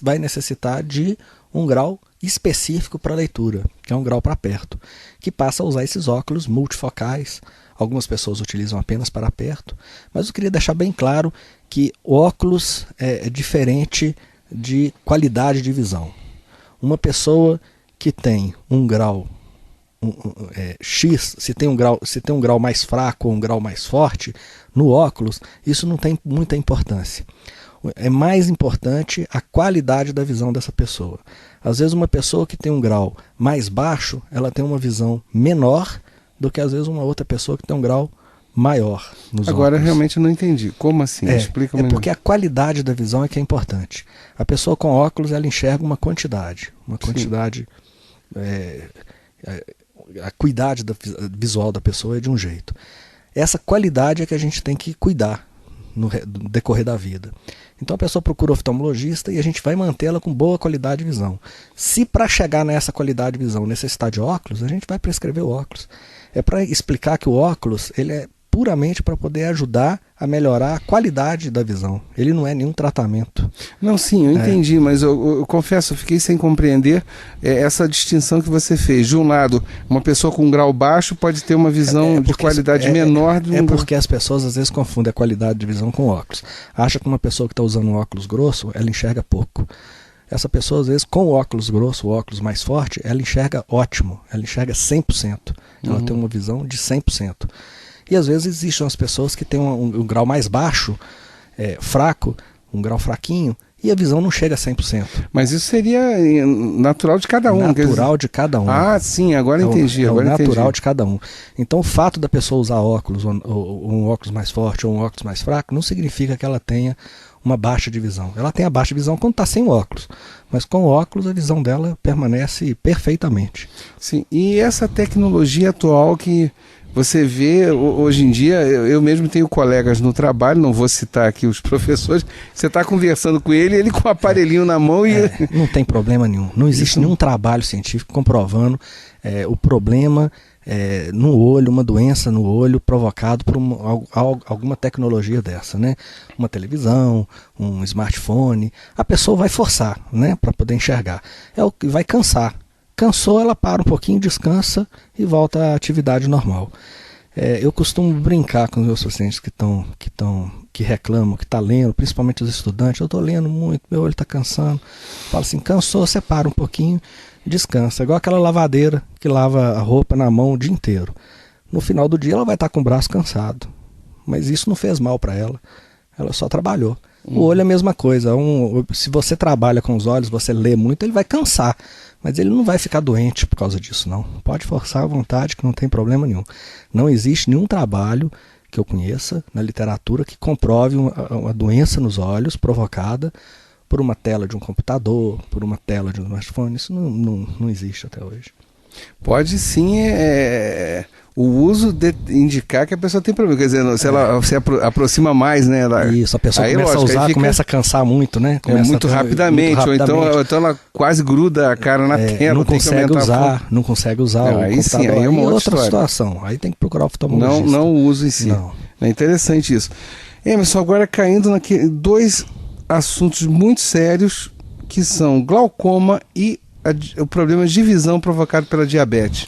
vai necessitar de um grau específico para leitura, que é um grau para perto, que passa a usar esses óculos multifocais. Algumas pessoas utilizam apenas para perto, mas eu queria deixar bem claro que o óculos é diferente de qualidade de visão. Uma pessoa que tem um grau X, se tem um grau mais fraco ou um grau mais forte no óculos, isso não tem muita importância. É mais importante a qualidade da visão dessa pessoa. Às vezes uma pessoa que tem um grau mais baixo, ela tem uma visão menor do que às vezes uma outra pessoa que tem um grau maior nos Agora óculos. Realmente eu não entendi. Como assim? Explica melhor. Porque a qualidade da visão é que é importante. A pessoa com óculos, ela enxerga uma quantidade. A acuidade visual da pessoa é de um jeito. Essa qualidade é que a gente tem que cuidar no decorrer da vida. Então a pessoa procura o oftalmologista e a gente vai mantê-la com boa qualidade de visão. Se para chegar nessa qualidade de visão necessitar de óculos, a gente vai prescrever o óculos. É para explicar que o óculos ele é puramente para poder ajudar a melhorar a qualidade da visão. Ele não é nenhum tratamento. Não, sim, eu entendi, mas eu confesso, eu fiquei sem compreender essa distinção que você fez. De um lado, uma pessoa com um grau baixo pode ter uma visão de qualidade menor. Porque as pessoas às vezes confundem a qualidade de visão com óculos. Acha que uma pessoa que está usando um óculos grosso, ela enxerga pouco. Essa pessoa, às vezes, com o óculos grosso, o óculos mais forte, ela enxerga ótimo, ela enxerga 100%. Ela tem uma visão de 100%. E às vezes existem as pessoas que têm um grau mais baixo, fraco, um grau fraquinho, e a visão não chega a 100%. Mas isso seria natural de cada um. Natural de cada um. Ah, sim, agora entendi. É o natural de cada um. Então o fato da pessoa usar óculos, ou um óculos mais forte ou um óculos mais fraco, não significa que ela tenha uma baixa de visão. Ela tem a baixa visão quando está sem óculos. Mas com óculos a visão dela permanece perfeitamente. Sim, e essa tecnologia atual que você vê hoje em dia, eu mesmo tenho colegas no trabalho, não vou citar aqui os professores, você está conversando com ele com o aparelhinho na mão e... Não tem problema nenhum. Não existe nenhum trabalho científico comprovando o problema no olho, uma doença no olho provocado por alguma tecnologia dessa, né? Uma televisão, um smartphone. A pessoa vai forçar, né, para poder enxergar. Vai cansar. Cansou, ela para um pouquinho, descansa e volta à atividade normal. Eu costumo brincar com os meus pacientes que reclamam, que estão lendo, principalmente os estudantes. Eu estou lendo muito, meu olho está cansando. Falo assim, cansou, você para um pouquinho, descansa. Igual aquela lavadeira que lava a roupa na mão o dia inteiro. No final do dia ela vai estar com o braço cansado. Mas isso não fez mal para ela. Ela só trabalhou. O olho é a mesma coisa. Se você trabalha com os olhos, você lê muito, ele vai cansar. Mas ele não vai ficar doente por causa disso, não. Pode forçar à vontade, que não tem problema nenhum. Não existe nenhum trabalho que eu conheça na literatura que comprove uma doença nos olhos provocada por uma tela de um computador, por uma tela de um smartphone. Isso não existe até hoje. Pode sim o uso indicar que a pessoa tem problema. Quer dizer, se ela se aproxima mais, né? Isso, a pessoa começa a usar, começa a cansar muito, né? Muito rapidamente, ou então ela quase gruda a cara na tela. Não consegue usar o aí computador. Sim, aí é uma outra situação. Aí tem que procurar o oftalmologista. Não o uso em si. Não. É interessante isso. Emerson, agora caindo dois assuntos muito sérios, que são glaucoma e o problema de visão provocado pela diabetes.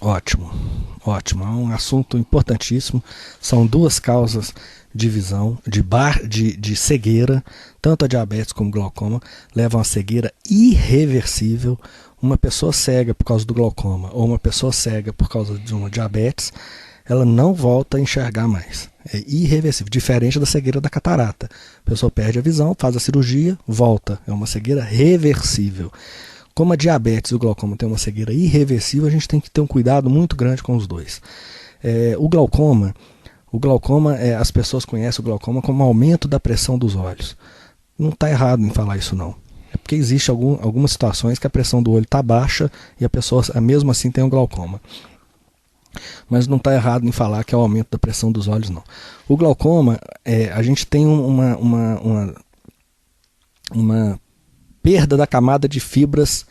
Ótimo, é um assunto importantíssimo. São duas causas de visão, de cegueira. Tanto a diabetes como o glaucoma levam a cegueira irreversível. Uma pessoa cega por causa do glaucoma ou uma pessoa cega por causa de uma diabetes, ela não volta a enxergar mais. é irreversível, diferente da cegueira da catarata. A pessoa perde a visão, faz a cirurgia, volta. É uma cegueira reversível. Como a diabetes e o glaucoma tem uma cegueira irreversível, a gente tem que ter um cuidado muito grande com os dois. O glaucoma, as pessoas conhecem o glaucoma como aumento da pressão dos olhos. Não está errado em falar isso não. É porque existe algumas situações que a pressão do olho está baixa e a pessoa mesmo assim tem um glaucoma. Mas não está errado em falar que é o aumento da pressão dos olhos, não. O glaucoma, a gente tem uma perda da camada de fibras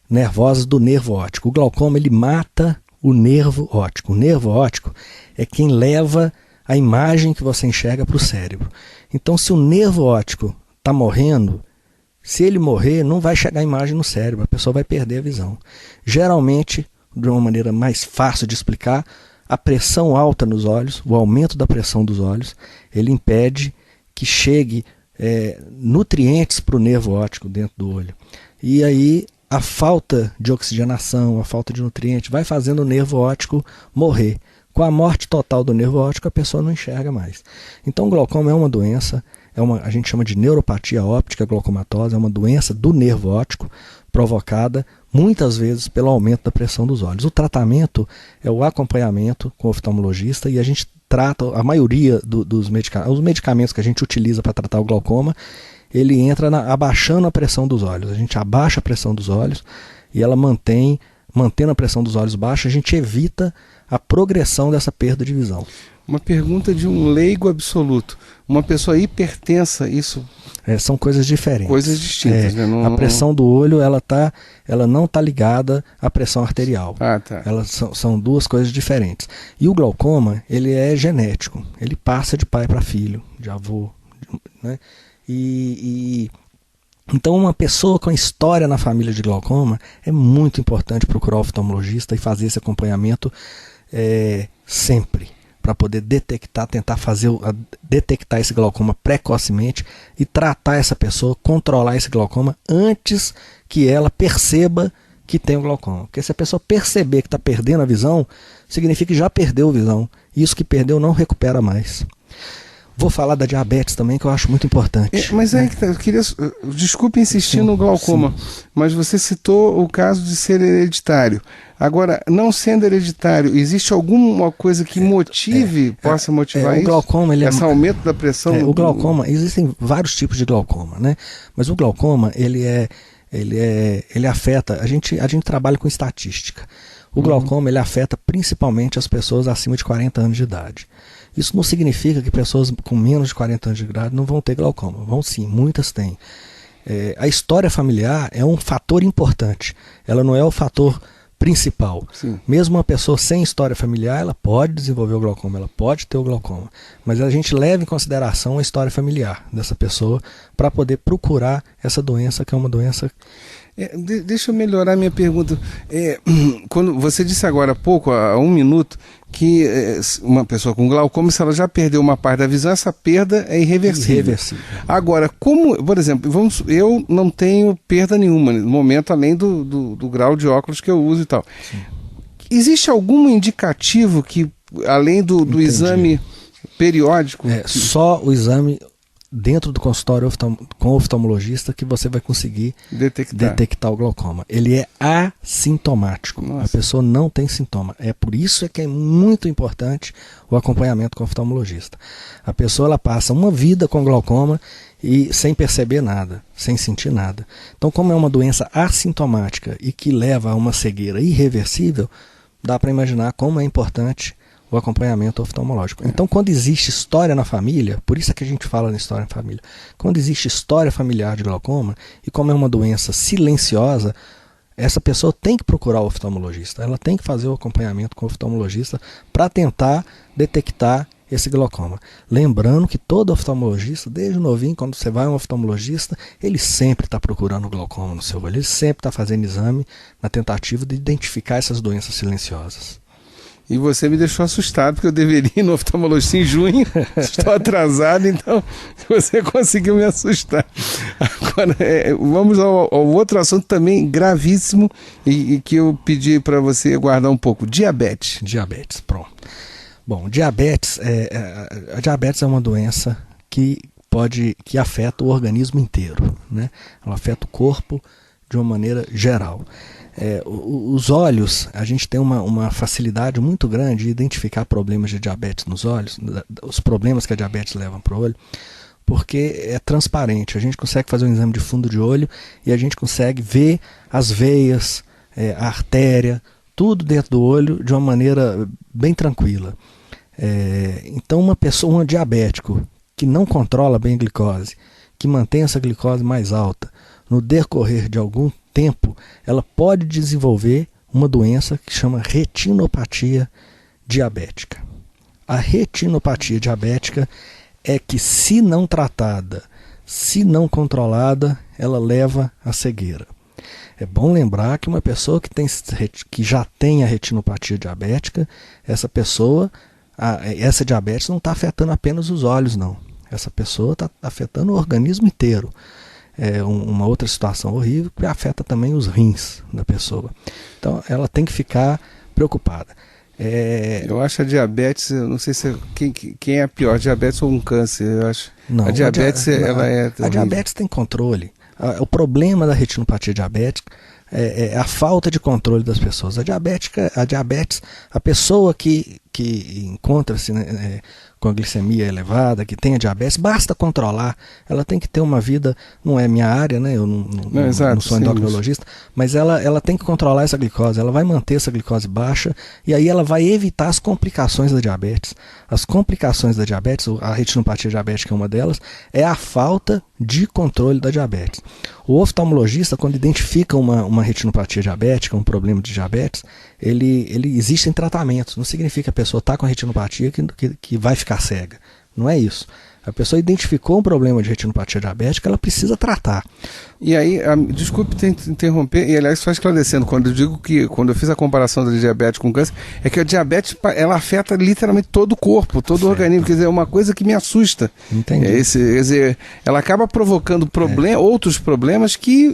nervosas do nervo óptico. O glaucoma, ele mata o nervo óptico. O nervo óptico é quem leva a imagem que você enxerga para o cérebro. Então, se o nervo óptico está morrendo, se ele morrer, não vai chegar a imagem no cérebro, a pessoa vai perder a visão. Geralmente, de uma maneira mais fácil de explicar, a pressão alta nos olhos, o aumento da pressão dos olhos, ele impede que chegue nutrientes para o nervo óptico dentro do olho. E aí a falta de oxigenação, a falta de nutrientes vai fazendo o nervo óptico morrer. Com a morte total do nervo óptico, a pessoa não enxerga mais. Então o glaucoma é uma doença, a gente chama de neuropatia óptica glaucomatosa, é uma doença do nervo óptico provocada muitas vezes pelo aumento da pressão dos olhos. O tratamento é o acompanhamento com o oftalmologista e a gente trata a maioria dos medicamentos, os medicamentos que a gente utiliza para tratar o glaucoma, ele entra abaixando a pressão dos olhos. A gente abaixa a pressão dos olhos e ela mantendo a pressão dos olhos baixa, a gente evita a progressão dessa perda de visão. Uma pergunta de um leigo absoluto. Uma pessoa hipertensa, isso... são coisas diferentes. Coisas distintas, né? A pressão do olho, ela não está ligada à pressão arterial. Ah, tá. Elas são duas coisas diferentes. E o glaucoma, ele é genético. Ele passa de pai para filho, de avô, né? Então, uma pessoa com história na família de glaucoma, é muito importante procurar o oftalmologista e fazer esse acompanhamento sempre, para poder detectar esse glaucoma precocemente e tratar essa pessoa, controlar esse glaucoma antes que ela perceba que tem o glaucoma. Porque se a pessoa perceber que está perdendo a visão, significa que já perdeu a visão. E isso que perdeu não recupera mais. Vou falar da diabetes também, que eu acho muito importante. Mas aí, eu queria... Desculpe insistir no glaucoma, mas você citou o caso de ser hereditário. Agora, não sendo hereditário, existe alguma coisa que possa motivar isso? O glaucoma, esse aumento da pressão? O glaucoma, existem vários tipos de glaucoma, né? Mas o glaucoma, ele afeta... A gente trabalha com estatística. O glaucoma, ele afeta principalmente as pessoas acima de 40 anos de idade. Isso não significa que pessoas com menos de 40 anos de idade não vão ter glaucoma. Vão sim, muitas têm. A história familiar é um fator importante. Ela não é o fator principal. Sim. Mesmo uma pessoa sem história familiar, ela pode desenvolver o glaucoma, ela pode ter o glaucoma. Mas a gente leva em consideração a história familiar dessa pessoa para poder procurar essa doença, que é uma doença... Deixa eu melhorar minha pergunta. Quando você disse agora há pouco, há 1 minuto, que uma pessoa com glaucoma, se ela já perdeu uma parte da visão, essa perda é irreversível. Agora, por exemplo, eu não tenho perda nenhuma no momento, além do grau de óculos que eu uso e tal. Sim. Existe algum indicativo que, além do exame periódico... Só o exame... dentro do consultório com o oftalmologista que você vai conseguir detectar o glaucoma. Ele é assintomático. Nossa. A pessoa não tem sintoma. É por isso que é muito importante o acompanhamento com o oftalmologista. A pessoa ela passa uma vida com glaucoma e sem perceber nada, sem sentir nada. Então, como é uma doença assintomática e que leva a uma cegueira irreversível, dá para imaginar como é importante o acompanhamento oftalmológico. Então, quando existe história na família, por isso é que a gente fala na história na família, quando existe história familiar de glaucoma, e como é uma doença silenciosa, essa pessoa tem que procurar o oftalmologista, ela tem que fazer o acompanhamento com o oftalmologista para tentar detectar esse glaucoma. Lembrando que todo oftalmologista, desde novinho, quando você vai a um oftalmologista, ele sempre está procurando o glaucoma no seu olho, ele sempre está fazendo exame na tentativa de identificar essas doenças silenciosas. E você me deixou assustado, porque eu deveria ir no oftalmologista em junho, estou atrasado, então você conseguiu me assustar. Agora, vamos ao outro assunto também gravíssimo e que eu pedi para você guardar um pouco, diabetes. Diabetes, pronto. Bom, diabetes a diabetes é uma doença que afeta o organismo inteiro, né? Ela afeta o corpo de uma maneira geral. Os olhos, a gente tem uma facilidade muito grande de identificar problemas de diabetes nos olhos, os problemas que a diabetes leva para o olho, porque é transparente. A gente consegue fazer um exame de fundo de olho e a gente consegue ver as veias, a artéria, tudo dentro do olho de uma maneira bem tranquila. Então um diabético que não controla bem a glicose, que mantém essa glicose mais alta, no decorrer de algum tempo, ela pode desenvolver uma doença que chama retinopatia diabética. A retinopatia diabética é que, se não tratada, se não controlada, ela leva à cegueira. É bom lembrar que uma pessoa que já tem a retinopatia diabética, essa diabetes não está afetando apenas os olhos, não. Essa pessoa está afetando o organismo inteiro. Uma outra situação horrível que afeta também os rins da pessoa. Então ela tem que ficar preocupada. Eu acho a diabetes, eu não sei se quem é pior, diabetes ou um câncer. Eu acho. Não, a diabetes a diabetes tem controle. O problema da retinopatia diabética é a falta de controle das pessoas. A diabetes, a pessoa que encontra-se com a glicemia elevada, que tem a diabetes, basta controlar. Ela tem que ter uma vida, não é minha área, né? Eu não sou endocrinologista, mas ela tem que controlar essa glicose, ela vai manter essa glicose baixa e aí ela vai evitar as complicações da diabetes. As complicações da diabetes, a retinopatia diabética é uma delas, é a falta de controle da diabetes. O oftalmologista, quando identifica uma retinopatia diabética, um problema de diabetes, existem tratamentos. Não significa que a pessoa está com a retinopatia que vai ficar cega. Não é isso. A pessoa identificou um problema de retinopatia diabética, ela precisa tratar. E aí, desculpe te interromper, e aliás, só esclarecendo, quando eu fiz a comparação da diabetes com câncer, é que a diabetes, ela afeta literalmente todo o corpo, todo o organismo, quer dizer, é uma coisa que me assusta. Entendi. Quer dizer, ela acaba provocando outros problemas que...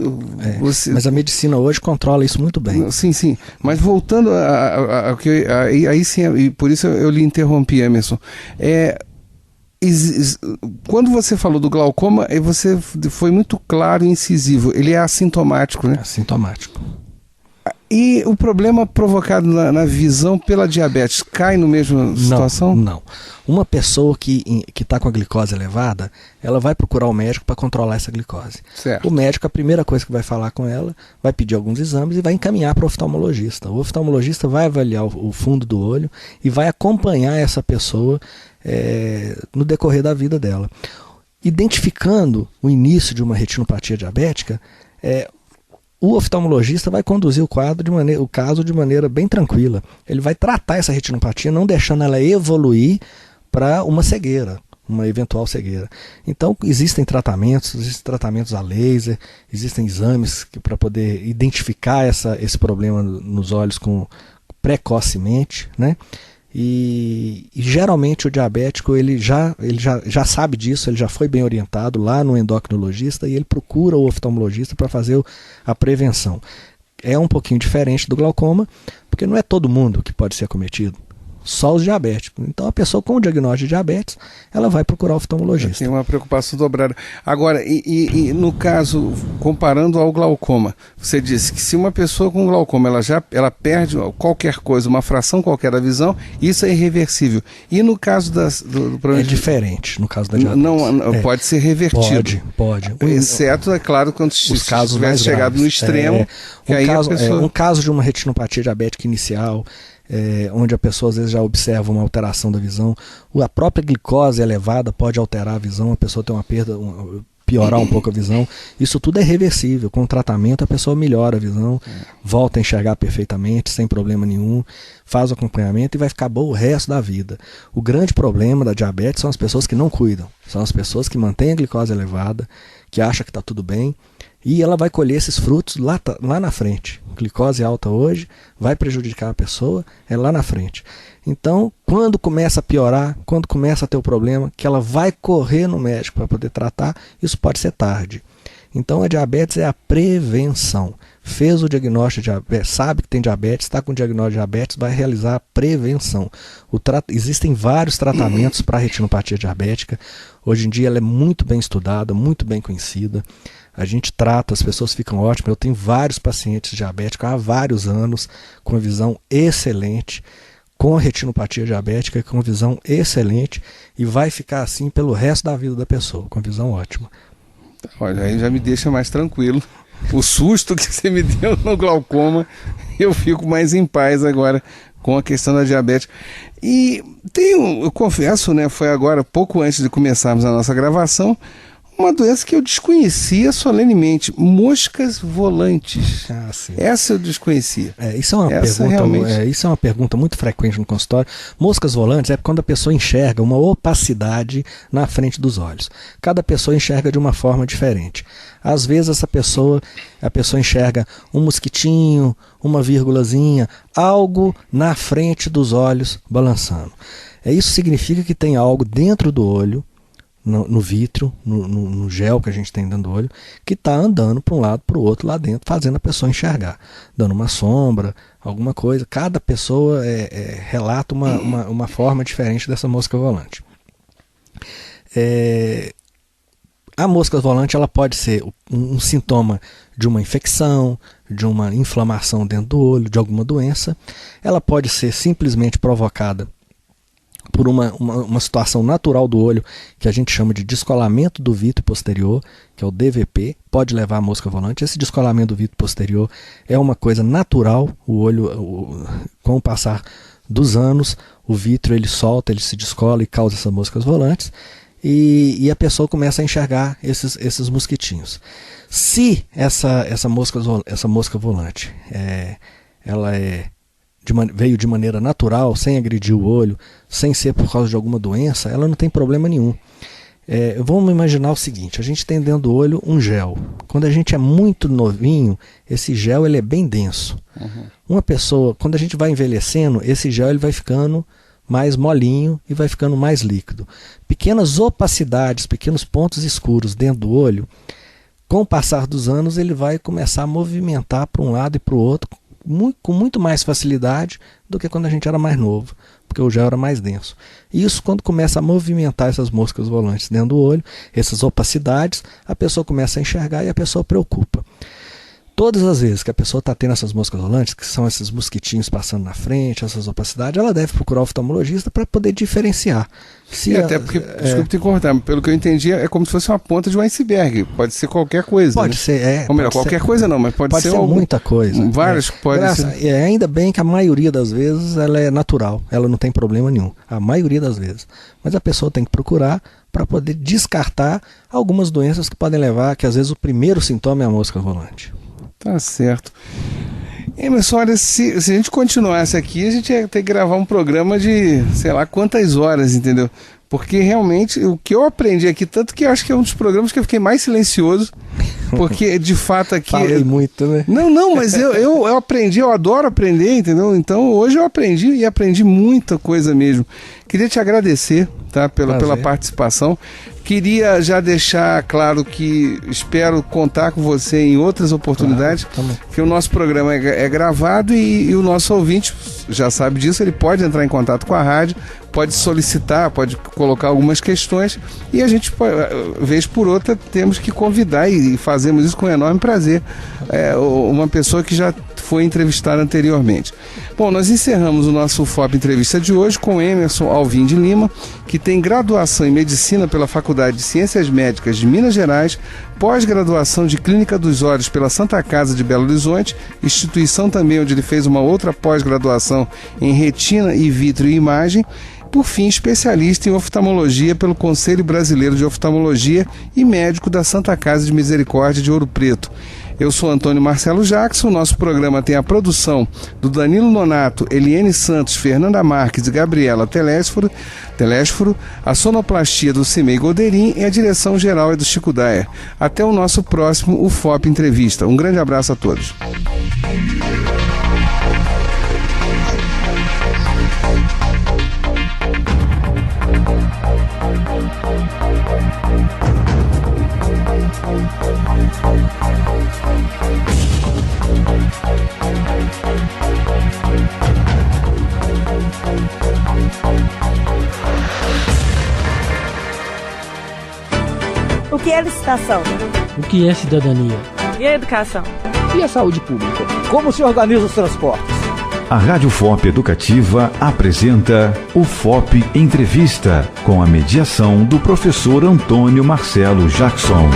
Mas a medicina hoje controla isso muito bem. Sim, mas voltando aí sim, e por isso eu lhe interrompi, Emerson, quando você falou do glaucoma, você foi muito claro e incisivo. Ele é assintomático, né? Assintomático. E o problema provocado na visão pela diabetes cai no mesma situação? Não. Uma pessoa que está com a glicose elevada, ela vai procurar o médico para controlar essa glicose. Certo. O médico, a primeira coisa que vai falar com ela, vai pedir alguns exames e vai encaminhar para o oftalmologista. O oftalmologista vai avaliar o fundo do olho e vai acompanhar essa pessoa no decorrer da vida dela. Identificando o início de uma retinopatia diabética, o oftalmologista vai conduzir o caso de maneira bem tranquila. Ele vai tratar essa retinopatia, não deixando ela evoluir para uma cegueira, uma eventual cegueira. Então existem tratamentos a laser, existem exames para poder identificar esse problema nos olhos precocemente, né? E geralmente o diabético ele já sabe disso, ele já foi bem orientado lá no endocrinologista e ele procura o oftalmologista para fazer a prevenção. É um pouquinho diferente do glaucoma, porque não é todo mundo que pode ser acometido, só os diabéticos. Então a pessoa com o diagnóstico de diabetes, ela vai procurar o oftalmologista. Tem uma preocupação dobrada. Agora, e no caso, comparando ao glaucoma, você disse que se uma pessoa com glaucoma, ela perde qualquer coisa, uma fração qualquer da visão, isso é irreversível. E no caso do problema... É diferente, no caso da diabetes. Não pode ser revertido. Pode. Exceto, é claro, quando os casos mais chegado graves. No extremo. Um caso de uma retinopatia diabética inicial, onde a pessoa às vezes já observa uma alteração da visão, a própria glicose elevada pode alterar a visão, a pessoa tem uma perda, piorar um pouco a visão. Isso tudo é reversível. Com o tratamento a pessoa melhora a visão, volta a enxergar perfeitamente, sem problema nenhum, faz o acompanhamento e vai ficar boa o resto da vida. O grande problema da diabetes são as pessoas que não cuidam, são as pessoas que mantêm a glicose elevada, que acham que está tudo bem, e ela vai colher esses frutos lá na frente. Glicose alta hoje vai prejudicar a pessoa, lá na frente. Então, quando começa a piorar, quando começa a ter o problema, que ela vai correr no médico para poder tratar, isso pode ser tarde. Então a diabetes é a prevenção. Fez o diagnóstico de diabetes, sabe que tem diabetes, está com o diagnóstico de diabetes, vai realizar a prevenção. Existem vários tratamentos para a retinopatia diabética. Hoje em dia ela é muito bem estudada, muito bem conhecida. A gente trata, as pessoas ficam ótimas. Eu tenho vários pacientes diabéticos há vários anos com visão excelente, com a retinopatia diabética, com visão excelente, e vai ficar assim pelo resto da vida da pessoa, com visão ótima. Olha, aí já me deixa mais tranquilo. O susto que você me deu no glaucoma, eu fico mais em paz agora com a questão da diabetes. E eu confesso, né, foi agora, pouco antes de começarmos a nossa gravação, uma doença que eu desconhecia solenemente, moscas volantes. Essa eu desconhecia. Isso é uma pergunta muito frequente no consultório. Moscas volantes é quando a pessoa enxerga uma opacidade na frente dos olhos. Cada pessoa enxerga de uma forma diferente. Às vezes a pessoa enxerga um mosquitinho, uma vírgulazinha, algo na frente dos olhos balançando. Isso significa que tem algo dentro do olho, no vítreo, no gel que a gente tem dentro do olho, que está andando para um lado para o outro lá dentro, fazendo a pessoa enxergar, dando uma sombra, alguma coisa. Cada pessoa relata uma forma diferente dessa mosca volante. A mosca volante ela pode ser um sintoma de uma infecção, de uma inflamação dentro do olho, de alguma doença. Ela pode ser simplesmente provocada por uma situação natural do olho, que a gente chama de descolamento do vítreo posterior, que é o DVP, pode levar a mosca volante. Esse descolamento do vítreo posterior é uma coisa natural. O olho, com o passar dos anos, o vítreo ele solta, ele se descola e causa essas moscas volantes, e a pessoa começa a enxergar esses mosquitinhos. Se essa mosca volante ela veio de maneira natural, sem agredir o olho, sem ser por causa de alguma doença, ela não tem problema nenhum. Vamos imaginar o seguinte: a gente tem dentro do olho um gel. Quando a gente é muito novinho, esse gel ele é bem denso. Uma pessoa, quando a gente vai envelhecendo, esse gel ele vai ficando mais molinho e vai ficando mais líquido. Pequenas opacidades, pequenos pontos escuros dentro do olho, com o passar dos anos ele vai começar a movimentar para um lado e para o outro, com muito mais facilidade do que quando a gente era mais novo, porque o gel era mais denso. E isso, quando começa a movimentar essas moscas volantes dentro do olho, essas opacidades, a pessoa começa a enxergar e a pessoa preocupa. Todas as vezes que a pessoa está tendo essas moscas volantes, que são esses mosquitinhos passando na frente, essas opacidades, ela deve procurar o oftalmologista para poder diferenciar. Até porque, desculpe te cortar, pelo que eu entendi, é como se fosse uma ponta de um iceberg. Pode ser qualquer coisa. Pode ser, ou melhor, qualquer coisa não, mas pode ser muita coisa. Várias que podem ser. Ainda bem que a maioria das vezes ela é natural, ela não tem problema nenhum. A maioria das vezes. Mas a pessoa tem que procurar para poder descartar algumas doenças que podem levar, que às vezes o primeiro sintoma é a mosca volante. Tá certo. Emerson, olha, se a gente continuasse aqui, a gente ia ter que gravar um programa de sei lá quantas horas, entendeu? Porque realmente o que eu aprendi aqui, tanto que eu acho que é um dos programas que eu fiquei mais silencioso, porque de fato aqui... Falei muito, né? Não, mas eu aprendi, eu adoro aprender, entendeu? Então hoje eu aprendi e aprendi muita coisa mesmo. Queria te agradecer, tá, pela participação. Queria já deixar claro que espero contar com você em outras oportunidades, que o nosso programa é gravado e o nosso ouvinte já sabe disso, ele pode entrar em contato com a rádio, pode solicitar, pode colocar algumas questões e a gente, vez por outra, temos que convidar e fazemos isso com enorme prazer, uma pessoa que já foi entrevistada anteriormente. Bom, nós encerramos o nosso UFOP Entrevista de hoje com Emerson Alvim de Lima, que tem graduação em Medicina pela Faculdade de Ciências Médicas de Minas Gerais, pós-graduação de Clínica dos Olhos pela Santa Casa de Belo Horizonte, instituição também onde ele fez uma outra pós-graduação em Retina e Vítreo e Imagem, por fim, especialista em oftalmologia pelo Conselho Brasileiro de Oftalmologia e médico da Santa Casa de Misericórdia de Ouro Preto. Eu sou Antônio Marcelo Jackson, nosso programa tem a produção do Danilo Nonato, Eliene Santos, Fernanda Marques e Gabriela Telésforo, a sonoplastia do Cimei Goderim e a direção geral é do Chico Daer. Até o nosso próximo UFOP Entrevista. Um grande abraço a todos. O que é licitação? O que é cidadania? E a educação? E a saúde pública? Como se organiza os transportes? A Rádio FOP Educativa apresenta o FOP Entrevista, com a mediação do professor Antônio Marcelo Jackson.